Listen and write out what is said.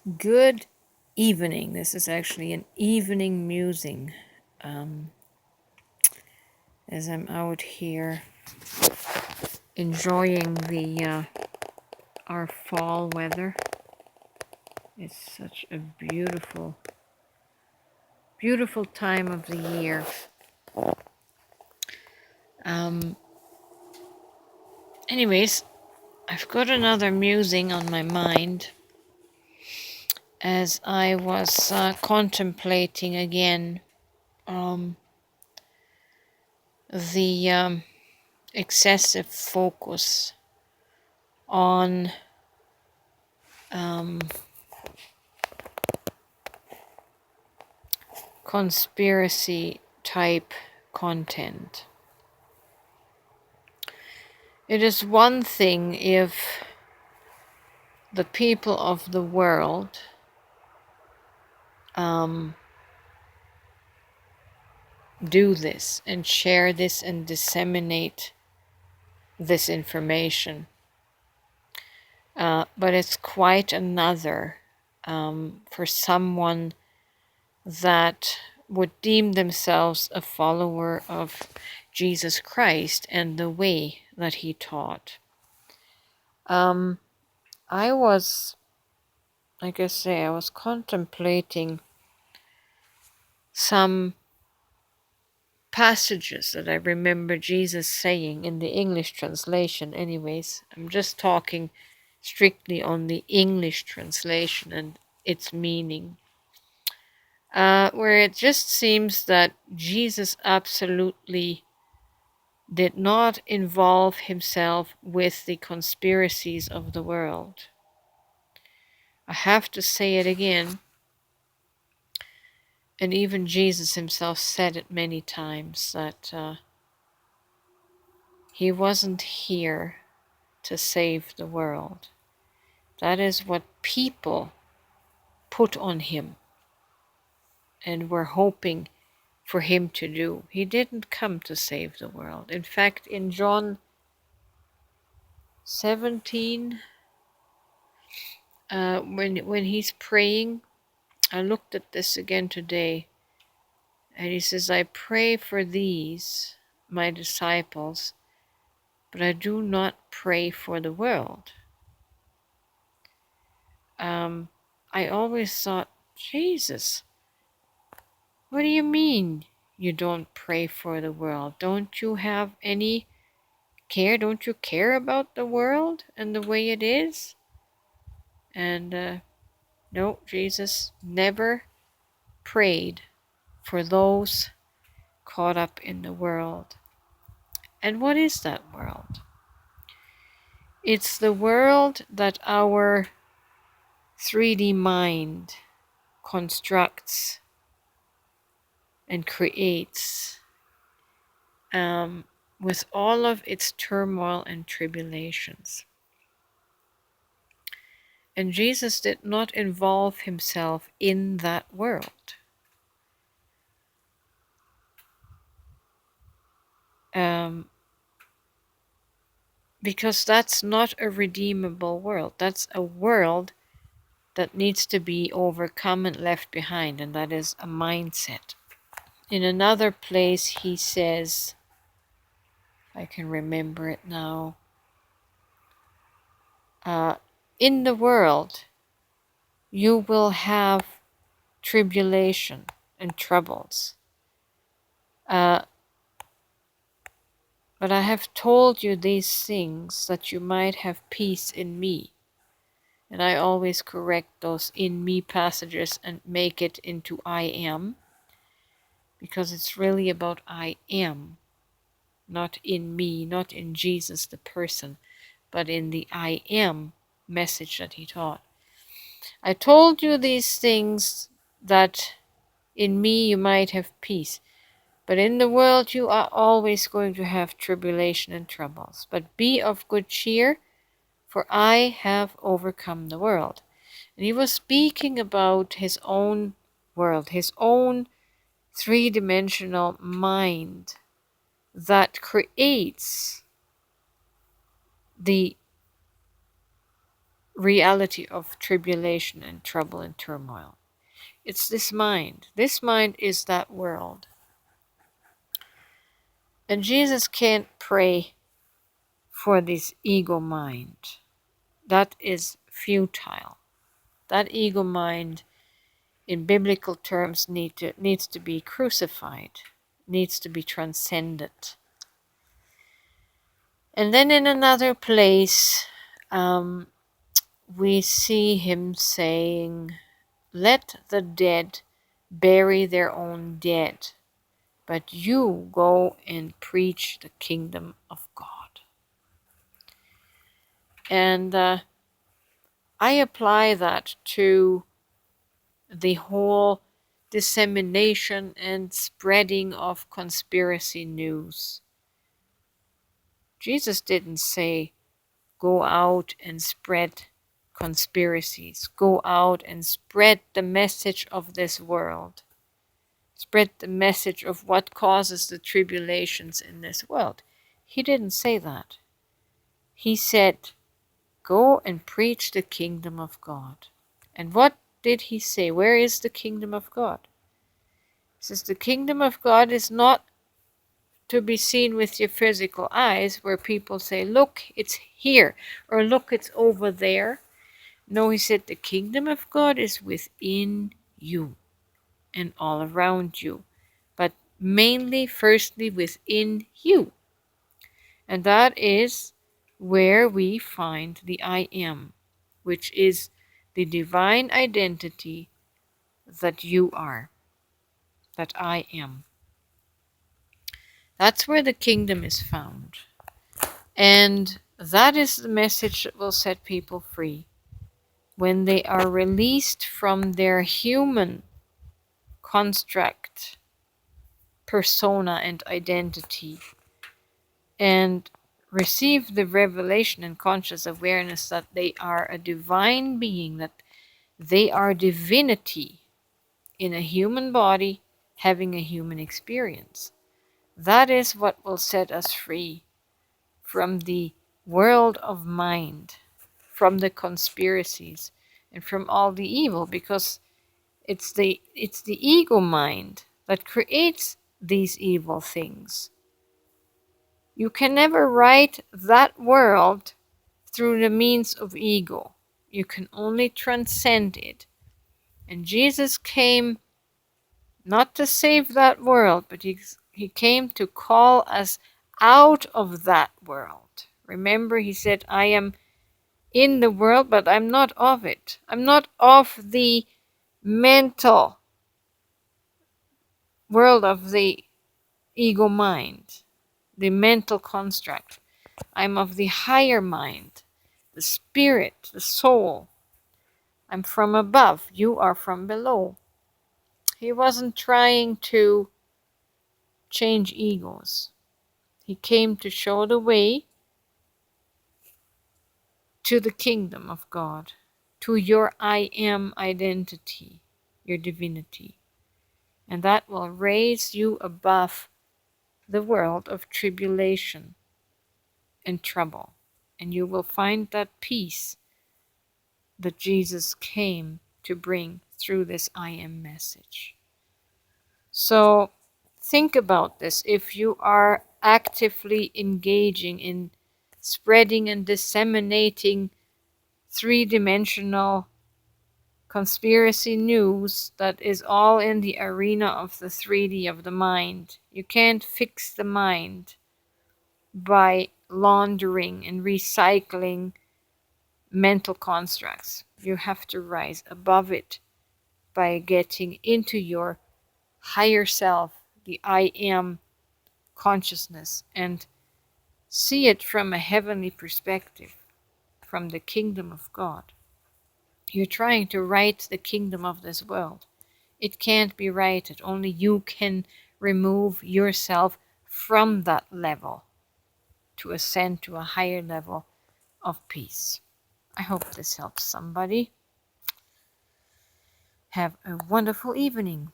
Good evening. This is actually an evening musing as I'm out here enjoying the our fall weather. It's such a beautiful, beautiful time of the year. Um, Anyways, I've got another musing on my mind as I was contemplating again the excessive focus on conspiracy type content. It is one thing if the people of the world do this and share this and disseminate this information. But it's quite another for someone that would deem themselves a follower of Jesus Christ and the way that he taught. I was, like I say, I was contemplating some passages that I remember Jesus saying in the English translation. Anyways, I'm just talking strictly on the English translation and its meaning. Where it just seems that Jesus absolutely did not involve himself with the conspiracies of the world. I have to say it again, and even Jesus himself said it many times, that he wasn't here to save the world. That is what people put on him and were hoping for him to do. He didn't come to save the world. In fact, in John 17, when he's praying, I looked at this again today, and he says, I pray for these, my disciples, but I do not pray for the world. I always thought, Jesus, what do you mean you don't pray for the world? Don't you have any care? Don't you care about the world and the way it is? And no, Jesus never prayed for those caught up in the world. And what is that world? It's the world that our 3D mind constructs and creates with all of its turmoil and tribulations. And Jesus did not involve himself in that world. Because that's not a redeemable world. That's a world that needs to be overcome and left behind, and that is a mindset. In another place, he says, I can remember it now, in the world, you will have tribulation and troubles. But I have told you these things that you might have peace in me. And I always correct those in me passages and make it into I am, because it's really about I am, not in me, not in Jesus the person, but in the I am message that he taught. I told you these things that in me you might have peace, but in the world you are always going to have tribulation and troubles. But be of good cheer, for I have overcome the world. And he was speaking about his own world, his own three-dimensional mind that creates the reality of tribulation and trouble and turmoil. It's this mind. This mind is that world. And Jesus can't pray for this ego mind. That is futile. That ego mind, in biblical terms, needs to be crucified, needs to be transcended. And then in another place, we see him saying, "Let the dead bury their own dead, but you go and preach the kingdom of God." And I apply that to the whole dissemination and spreading of conspiracy news. Jesus didn't say, "Go out and spread conspiracies. Go out and spread the message of this world. Spread the message of what causes the tribulations in this world." He didn't say that. He said, "Go and preach the kingdom of God." And what did he say? Where is the kingdom of God? He says the kingdom of God is not to be seen with your physical eyes, where people say, "Look, it's here," or "Look, it's over there." No, he said the kingdom of God is within you and all around you, but mainly, firstly, within you. And that is where we find the I am, which is the divine identity that you are, that I am. That's where the kingdom is found. And that is the message that will set people free. When they are released from their human construct, persona, and identity, and receive the revelation and conscious awareness that they are a divine being, that they are divinity in a human body having a human experience. That is what will set us free from the world of mind, from the conspiracies, and from all the evil, because it's the ego mind that creates these evil things. You can never right that world through the means of ego. You can only transcend it. And Jesus came not to save that world, but he came to call us out of that world. Remember, he said, "I am in the world, but I'm not of it." I'm not of the mental world of the ego mind, the mental construct. I'm of the higher mind, the spirit, the soul. I'm from above. You are from below. He wasn't trying to change egos. He came to show the way to the kingdom of God, to your I am identity, your divinity. And that will raise you above the world of tribulation and trouble. And you will find that peace that Jesus came to bring through this I am message. So think about this. If you are actively engaging in spreading and disseminating three-dimensional conspiracy news that is all in the arena of the 3D of the mind, you can't fix the mind by laundering and recycling mental constructs. You have to rise above it by getting into your higher self, the I am consciousness, and see it from a heavenly perspective, from the kingdom of God. You're trying to right the kingdom of this world. It can't be righted. Only you can remove yourself from that level to ascend to a higher level of peace. I hope this helps somebody. Have a wonderful evening.